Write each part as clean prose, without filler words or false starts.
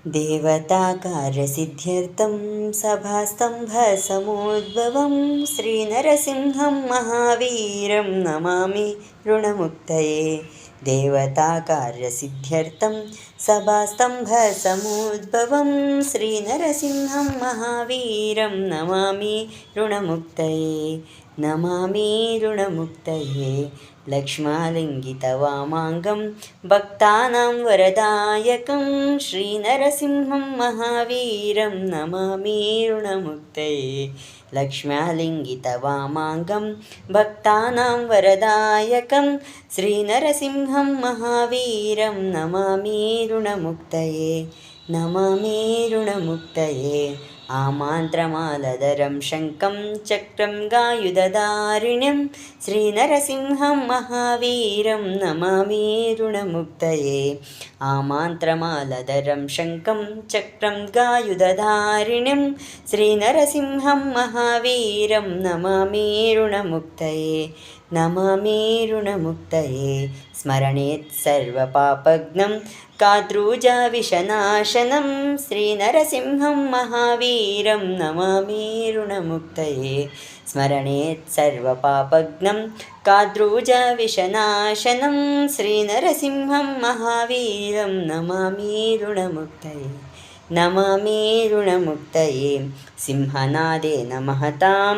देवताकार्यसिद्ध्यर्थं सभास्तम्भसमुद्भवं श्रीनरसिंहं महावीरं नमामि ऋणमुक्तये। देवताकार्यसिद्ध्यर्थं सभास्तम्भसमुद्भवं श्रीनरसिंहं महावीरं नमामि ऋणमुक्तये। नमामि ऋणमुक्तये। लक्ष्मालिङ्गितवामाङ्गं भक्तानां वरदायकं श्रीनरसिंहं महावीरं नमामि ऋणमुक्तये। लक्ष्मालिङ्गितवामाङ्गं भक्तानां वरदायकं श्रीनरसिंहं महावीरं नमामि ऋणमुक्तये। नमामि ऋणमुक्तये। आमान्त्रमालधरं शङ्खं चक्रं गायुधधारिण्यं श्रीनरसिंहं महावीरं नमामि ऋणमुक्तये। आमान्त्रमालधरं शङ्खं चक्रं गायुधधारिण्यं श्रीनरसिंहं महावीरं नमामि ऋणमुक्तये। नमामि ऋणमुक्तये। स्मरणेत् सर्वपापघ्नं काद्रूजविषनाशनं श्रीनरसिंहं महावीरं नमामि ऋणमुक्तये। स्मरणेत् सर्वपापघ्नं काद्रूजविषनाशनं श्रीनरसिंहं महावीरं नमामि ऋणमुक्तये। नमामि ऋणमुक्तये। सिंहनादेन महतां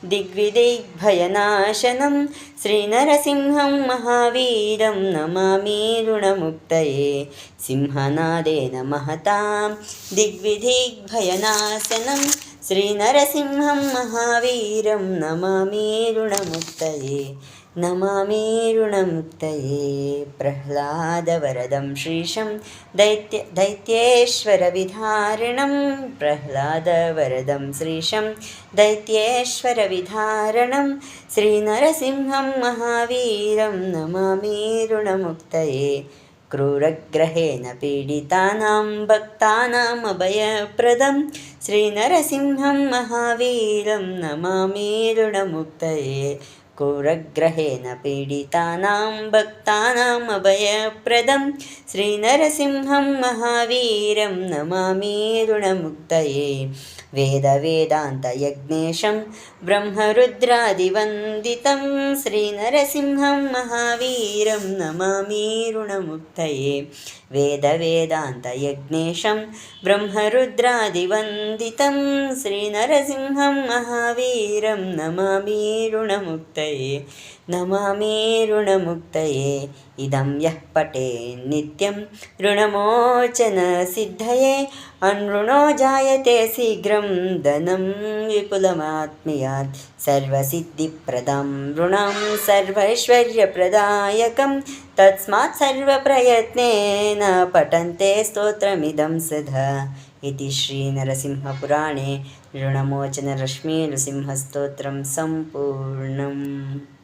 दिग्विदिग्भयनाशनं श्रीनरसिंहं महावीरं नमामि ऋणमुक्तये। सिंहनादेन महतां दिग्विदिग्भयनाशनं श्रीनरसिंहं महावीरं नमामि ऋणमुक्तये। नमामि ऋणमुक्तये। प्रह्लादवरदं श्रीशं दैत्येश्वरविधारणं प्रह्लादवरदं श्रीशं दैत्येश्वरविधारणं श्रीनरसिंहं महावीरं नमामि ऋणमुक्तये। क्रूरग्रहेण पीडितानां भक्तानाम् अभयप्रदं श्रीनरसिंहं महावीरं नमामि ऋणमुक्तये। क्रूरग्रहेण पीडितानां भक्तानाम् अभयप्रदं श्रीनरसिंहं महावीरं नमामि ऋणमुक्तये। वेदवेदान्तयज्ञेशं ब्रह्मरुद्रादिवन्दितं श्रीनरसिंहं महावीरं नमामि ऋणमुक्तये। वेदवेदान्तयज्ञेशं ब्रह्मरुद्रादिवन्दितं श्रीनरसिंहं महावीरं नमामि ऋणमुक्तये। नमामि ऋणमुक्तये। इदं यः पठेत् नित्यं ऋणमोचनसिद्धये अनृणो जायते शीघ्रं धनं विपुलमात्मयात्। सर्वसिद्धिप्रदं ऋणं सर्वैश्वर्यप्रदायकं तस्मात् सर्वप्रयत्नेन पठन्ते स्तोत्रमिदं सदा। इति श्रीनरसिंहपुराणे ऋणमोचनलक्ष्मीनृसिंहस्तोत्रं सम्पूर्णम्।